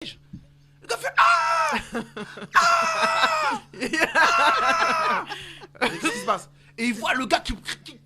Le gars fait ah. Et qu'est-ce qui se passe? Et il voit le gars qui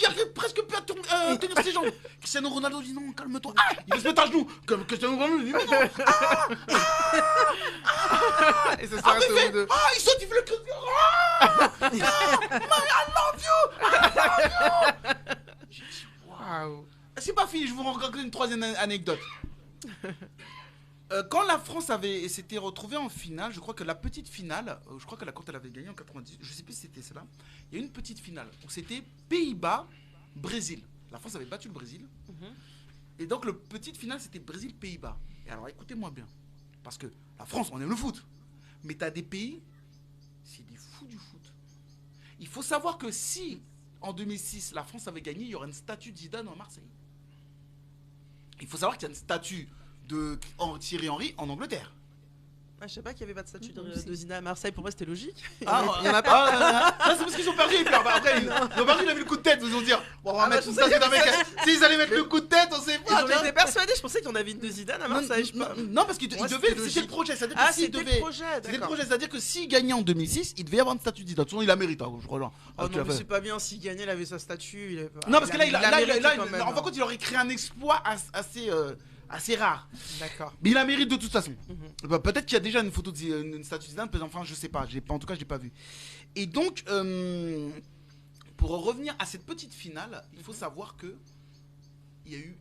arrive presque plus à tenir ses jambes. Cristiano Ronaldo dit non, calme-toi. Ah, il va se mettre à genoux. Comme Cristiano Ronaldo dit non. Et ça Après, s'arrête au bout de... il saute, il fait le cri. I love you. J'ai dit, Waouh. c'est pas fini, je vous raconte une troisième anecdote. Quand la France s'était retrouvée en finale, je crois que la petite finale, je crois que quand elle avait gagné en 90, je sais plus si c'était celle-là, il y a eu une petite finale où c'était Pays-Bas-Brésil. La France avait battu le Brésil. Et donc le petite finale c'était Brésil-Pays-Bas. Et alors écoutez-moi bien, parce que la France on aime le foot, mais t'as des pays, c'est des fous du foot. Il faut savoir que si en 2006 la France avait gagné, il y aurait une statue de Zidane à Marseille. Il faut savoir qu'il y a une statue de Thierry Henry en Angleterre. Ah, je sais pas qu'il y avait pas de statue de Zidane à Marseille, pour moi c'était logique. Il y en a pas. C'est parce qu'ils ont perdu. Et puis après, ils ont perdu, ils avaient le coup de tête. Ils ont dit bon, on va mettre tout ça. S'ils allaient mettre le coup de tête, on sait pas. J'en étais persuadé, je pensais qu'il y en avait une de Zidane à Marseille. Non, parce qu'ils devaient. C'était le projet. C'est-à-dire que c'était le projet. C'était le projet. C'est-à-dire que s'il gagnait en 2006, il devait y avoir une statue de Zidane. De toute façon, il la mérite, je crois. Oh non, mais c'est pas bien s'il gagnait, il avait sa statue. Non, parce que là, en fin de compte, il aurait créé un exploit assez rare. D'accord. Mais il la mérite de toute façon. Peut-être qu'il y a déjà une photo d'une statue de Zidane, enfin je sais pas, en tout cas je l'ai pas vu. Et donc, pour revenir à cette petite finale, il faut savoir que il y a eu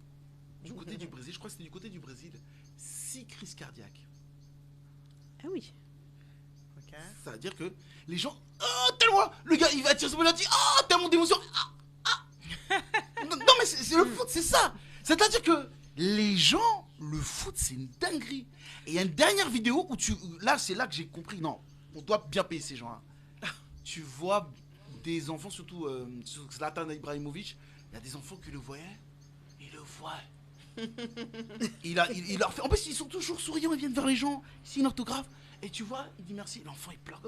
du côté du Brésil, je crois que c'était du côté du Brésil, 6 crises cardiaques. Ah oui. Ok. Ça veut dire que les gens, tellement, le gars il va tirer son bonnet, il dit tellement d'émotion. Non mais c'est le foot, c'est ça. C'est-à-dire que les gens, le foot, c'est une dinguerie. Et il y a une dernière vidéo où c'est là que j'ai compris. Non, on doit bien payer ces gens-là. Tu vois des enfants, surtout Zlatan Ibrahimovic, il y a des enfants qui le voyaient, ils le voient. il leur fait. En plus, ils sont toujours souriants, ils viennent vers les gens, ils signent l'autographe. Et tu vois, il dit merci. L'enfant, il pleure.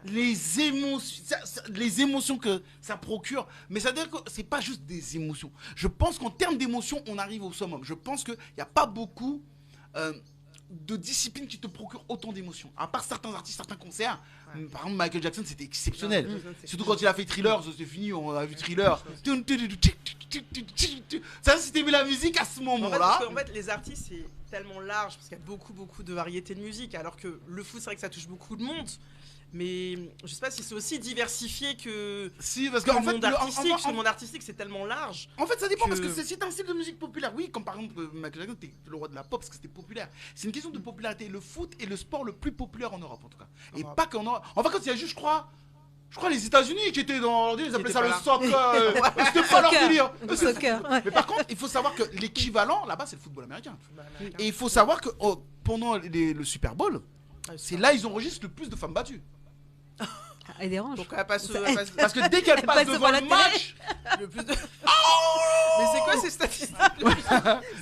Les émotions que ça procure, mais ça veut dire que c'est pas juste des émotions. Je pense qu'en termes d'émotions, on arrive au summum. Je pense qu'il n'y a pas beaucoup de disciplines qui te procurent autant d'émotions. À part certains artistes, certains concerts. Par exemple, Michael Jackson, c'était exceptionnel. Surtout quand il a fait Thriller, c'était fini, on a vu Thriller. Ça, si t'aimais la musique à ce moment-là. En fait, les artistes, c'est tellement large, parce qu'il y a beaucoup de variétés de musique, alors que le foot, c'est vrai que ça touche beaucoup de monde. Mais je sais pas si c'est aussi diversifié que le monde artistique, c'est tellement large. En fait, ça dépend parce que c'est un style de musique populaire. Oui, comme par exemple Michael Jackson, c'était le roi de la pop parce que c'était populaire. C'est une question de popularité. Le foot est le sport le plus populaire en Europe en tout cas. Et pas qu'en Europe. En fait, quand il y a juste, je crois les États-Unis qui étaient dans leur délire, ils appelaient ça le soccer. C'était pas leur délire. Mais par contre, il faut savoir que l'équivalent là-bas, c'est le football américain. Et il faut savoir que pendant le Super Bowl, c'est là ils enregistrent le plus de femmes battues. Elle dérange. Donc elle passe parce que dès qu'elle passe devant le match, le plus de... Mais c'est quoi ces statistiques?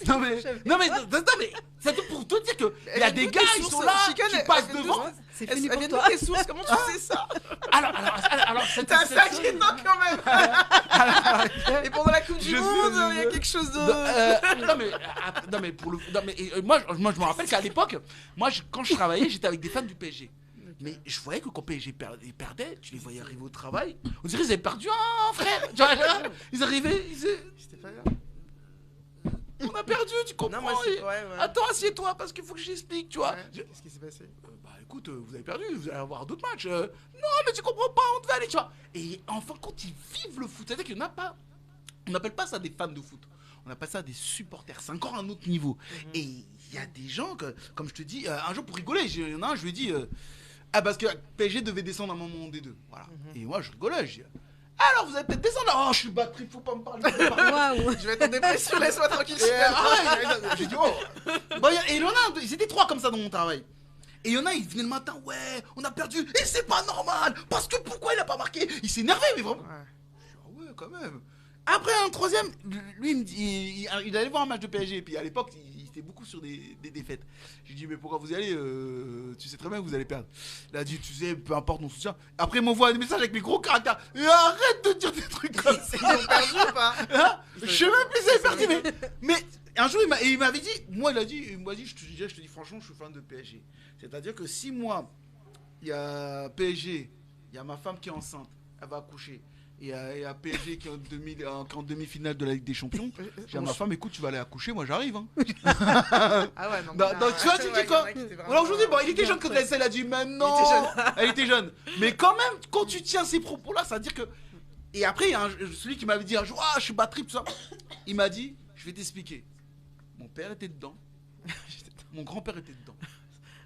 non mais c'est pour te dire que il y a des gars ils sont là qui passent devant. C'est fini pour toi. toi. Tes sources, comment tu sais ça? Alors c'est un sac énorme quand même. Et pendant la Coupe du Monde, il y a quelque chose de... non mais moi je me rappelle qu'à l'époque, quand je travaillais, j'étais avec des fans du PSG. Mais je voyais que quand PSG perdait, tu les voyais arriver au travail, on dirait qu'ils avaient perdu un frère. Ils arrivaient, ils disaient on a perdu, tu comprends? Attends, assieds-toi parce qu'il faut que j'explique, tu vois. Qu'est-ce qui s'est passé? Bah écoute, vous avez perdu, vous allez avoir d'autres matchs. Non, mais tu comprends pas, on devait aller, tu vois. Et enfin, quand ils vivent le foot, c'est-à-dire qu'il n'y en a pas. On n'appelle pas ça des fans de foot. On appelle ça des supporters. C'est encore un autre niveau. Et il y a des gens que, comme je te dis, un jour pour rigoler, il y en a un, je lui ai dit. Parce que PSG devait descendre à un moment des deux. Voilà. Et moi, je rigolais. Je dis alors, vous allez peut-être descendre. Oh, je suis batterie, faut pas me parler. Waouh. Je vais être en dépression, laisse-moi tranquille. J'ai dit, et il y en a, ils étaient 3 comme ça dans mon travail. Et il y en a, ils venaient le matin, ouais, on a perdu. Et c'est pas normal. Parce que pourquoi il a pas marqué? Il s'énervait, mais vraiment. Je dis, ouais, quand même. Après, un troisième, lui, il me dit, il allait voir un match de PSG. Et puis à l'époque, il était beaucoup sur des défaites. J'ai dit, mais pourquoi vous y allez? Tu sais très bien que vous allez perdre. Il a dit, tu sais, peu importe, on soutient. Après, il m'envoie un message avec mes gros caractères. Et arrête de dire des trucs comme ça. Ils ont perdu ou pas? Je sais même plus si ils ont perdu, mais Un jour, il m'avait dit, moi, il m'a dit, je te dis franchement, je suis fan de PSG. C'est-à-dire que si moi, il y a PSG, il y a ma femme qui est enceinte, elle va accoucher. Et il y a PSG qui est en demi-finale de la Ligue des Champions. J'ai à ma femme, écoute, tu vas aller accoucher, moi j'arrive. Hein. Ah ouais, non. Donc, tu vois, tu dis quoi? Alors aujourd'hui, bon, il était jeune quand elle a dit, mais non. Elle était jeune. Mais quand même, quand tu tiens ces propos-là, ça veut dire que. Et après, il y a celui qui m'avait dit un jour, ah, je suis batterie, tout ça. Il m'a dit, je vais t'expliquer. Mon père était dedans. Mon grand-père était dedans.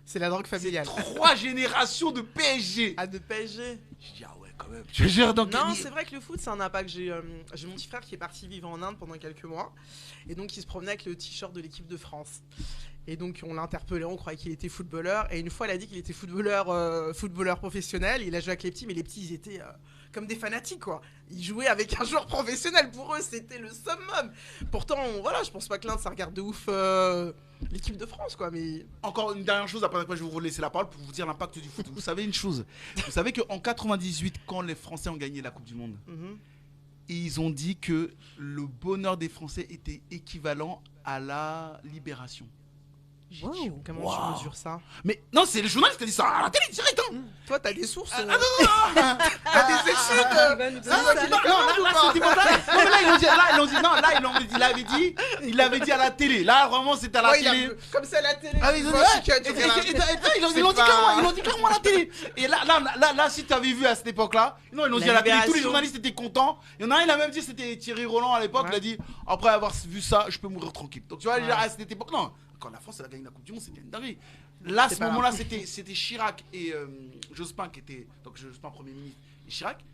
C'est la drogue familiale. 3 générations de PSG. Ah, de PSG. Je dis, ah ouais, quand même. Je gère dans Non, c'est vrai que le foot, c'est un impact. J'ai mon petit frère qui est parti vivre en Inde pendant quelques mois. Et donc, il se promenait avec le t-shirt de l'équipe de France. Et donc, on l'a interpellé, on croyait qu'il était footballeur. Et une fois, il a dit qu'il était footballeur professionnel. Il a joué avec les petits, mais les petits, ils étaient comme des fanatiques, quoi. Ils jouaient avec un joueur professionnel. Pour eux, c'était le summum. Pourtant, voilà, je pense pas que l'Inde, ça regarde de ouf l'équipe de France, quoi. Mais encore une dernière chose, après je vais vous laisser la parole pour vous dire l'impact du foot. Vous savez une chose, vous savez qu'en 98, quand les Français ont gagné la Coupe du Monde, ils ont dit que le bonheur des Français était équivalent à la libération. Wow. comment tu mesures ça? Mais non, c'est le journaliste qui a dit ça à la télé direct. Hein. Toi, t'as des sources. Ah non, t'as des études. Il l'avait dit à la télé. Là, vraiment, c'était à la télé. Comme ça, à la télé. Ah, ils l'ont dit clairement à la télé. Et là, si tu avais vu à cette époque-là, non, ils l'ont dit à la télé. Tous les journalistes étaient contents. Il y en a un, il a même dit, c'était Thierry Roland à l'époque. Il a dit, après avoir vu ça, je peux mourir tranquille. Donc tu vois, à cette époque, non. Quand la France elle a gagné la Coupe du Monde, c'était une dinguerie. Là, à ce moment-là, c'était Chirac et Jospin qui étaient, donc Jospin Premier ministre et Chirac.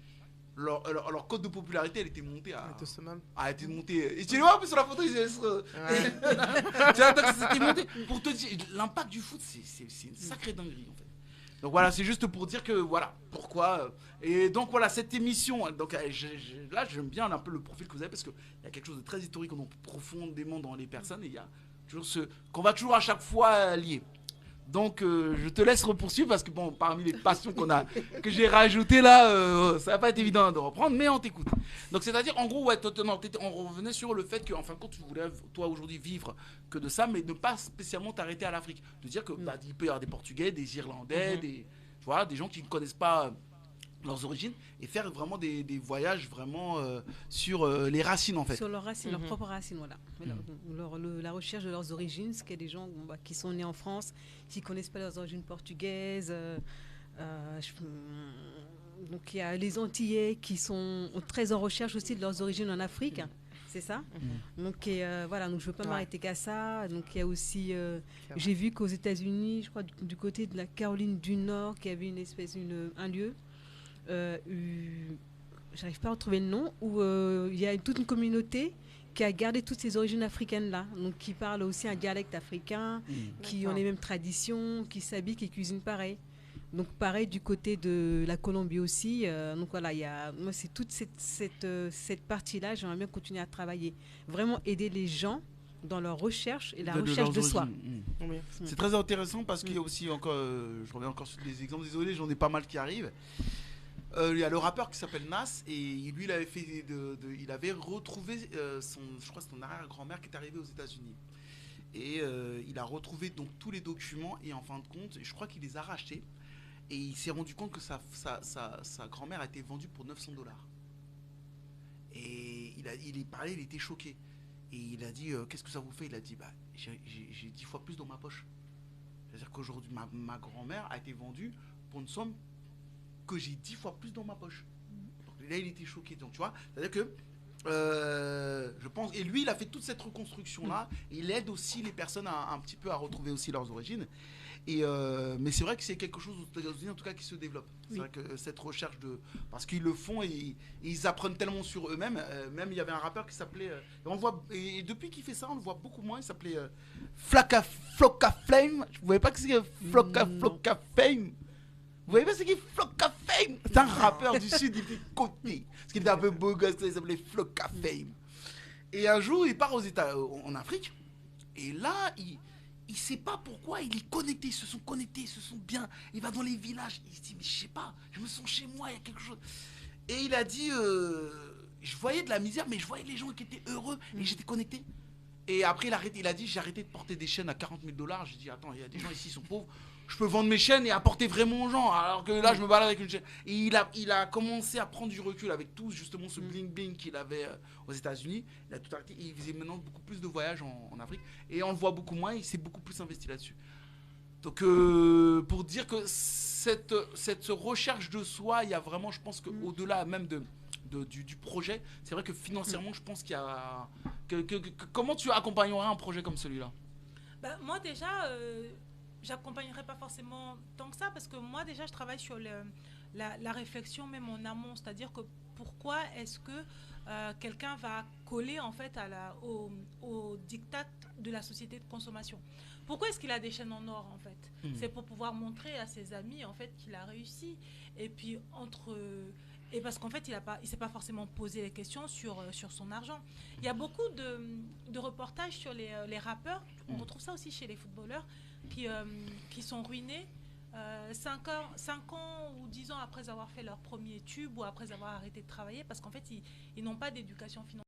Leur cote de popularité, elle était montée à. Elle était montée. Et tu vois, en plus sur la photo, ils étaient. Tu vois, c'était monté. Pour te dire, l'impact du foot, c'est une sacrée dinguerie en fait. Donc voilà, c'est juste pour dire que voilà pourquoi. Et donc voilà, cette émission, donc là, j'aime bien un peu le profil que vous avez parce qu'il y a quelque chose de très historique, on profondément dans les personnes et il y a toujours qu'on va toujours à chaque fois lier. Donc je te laisse poursuivre parce que bon, parmi les passions que j'ai rajoutées là, ça va pas être évident de reprendre, mais on t'écoute. Donc c'est-à-dire en gros, ouais, on revenait sur le fait qu'en fin de compte, tu voulais toi aujourd'hui vivre que de ça, mais ne pas spécialement t'arrêter à l'Afrique. De dire que il peut y avoir des Portugais, des Irlandais, des gens qui ne connaissent pas leurs origines et faire vraiment des voyages vraiment sur les racines en fait. Sur leurs racines, leurs propres racines, voilà. La recherche de leurs origines, parce qu'il y a des gens qui sont nés en France, qui ne connaissent pas leurs origines portugaises. Donc il y a les Antillais qui sont très en recherche aussi de leurs origines en Afrique. C'est ça. Donc voilà, donc je ne veux pas m'arrêter qu'à ça. Donc il y a aussi, j'ai vu qu'aux États-Unis, je crois du côté de la Caroline du Nord, qu'il y avait une espèce, un lieu. J'arrive pas à retrouver le nom, où il y a toute une communauté qui a gardé toutes ces origines africaines-là, donc qui parle aussi un dialecte africain, qui ont les mêmes traditions, qui s'habillent, qui cuisinent pareil. Donc pareil du côté de la Colombie aussi. Donc voilà, moi c'est toute cette partie-là, j'aimerais bien continuer à travailler, vraiment aider les gens dans leur recherche et la recherche de soi. C'est très intéressant parce qu'il y a aussi encore, je reviens encore sur des exemples, désolé, j'en ai pas mal qui arrivent. Il y a le rappeur qui s'appelle Nas et lui il avait fait il avait retrouvé je crois son arrière-grand-mère qui est arrivée aux États-Unis et il a retrouvé donc tous les documents et en fin de compte je crois qu'il les a rachetés et il s'est rendu compte que sa grand-mère a été vendue pour $900 et il parlait, il était choqué et il a dit qu'est-ce que ça vous fait? Il a dit j'ai 10 fois plus dans ma poche, c'est-à-dire qu'aujourd'hui ma grand-mère a été vendue pour une somme que j'ai 10 fois plus dans ma poche. Donc là il était choqué, donc tu vois, c'est-à-dire que je pense, et lui il a fait toute cette reconstruction là, il aide aussi les personnes un petit peu à retrouver aussi leurs origines et mais c'est vrai que c'est quelque chose aux États-Unis en tout cas qui se développe. C'est vrai que cette recherche parce qu'ils le font et ils apprennent tellement sur eux-mêmes. Même il y avait un rappeur qui s'appelait on voit, et depuis qu'il fait ça on le voit beaucoup moins, il s'appelait Flocka Flame. Vous voyez pas que c'est Flocka Fame? Vous voyez pas ce qui est Flocka Fame? C'est un rappeur du sud, il fait côté. Parce qu'il était un peu beau gosse, il s'appelait Flocka Fame. Et un jour, il part en Afrique. Et là, il sait pas pourquoi, il est connecté, ils se sont connectés, ils se sont bien. Il va dans les villages, il se dit, mais je sais pas, je me sens chez moi, il y a quelque chose. Et il a dit, je voyais de la misère, mais je voyais les gens qui étaient heureux et j'étais connecté. Et après, il a dit, j'ai arrêté de porter des chaînes à 40 000 $. J'ai dit, attends, il y a des gens ici qui sont pauvres. Je peux vendre mes chaînes et apporter vraiment aux gens. Alors que là, je me balade avec une chaîne. Et il a commencé à prendre du recul avec tout, justement, ce bling-bling qu'il avait aux États-Unis. Il a tout arrêté. Et il faisait maintenant beaucoup plus de voyages en Afrique. Et on le voit beaucoup moins. Il s'est beaucoup plus investi là-dessus. Donc, pour dire que cette recherche de soi, il y a vraiment, je pense qu'au-delà même du projet, c'est vrai que financièrement, je pense qu'il y a. Comment tu accompagnerais un projet comme celui-là? Bah, moi, déjà, j'accompagnerais pas forcément tant que ça, parce que moi, déjà, je travaille sur la réflexion, même en amont. C'est-à-dire que pourquoi est-ce que quelqu'un va coller en fait au diktat de la société de consommation? Pourquoi est-ce qu'il a des chaînes en or en fait? C'est pour pouvoir montrer à ses amis en fait qu'il a réussi. Et puis et parce qu'en fait il s'est pas forcément posé les questions sur son argent. Il y a beaucoup de reportages sur les rappeurs. On retrouve ça aussi chez les footballeurs qui sont ruinés 5 ans ou 10 ans après avoir fait leur premier tube ou après avoir arrêté de travailler parce qu'en fait ils n'ont pas d'éducation financière.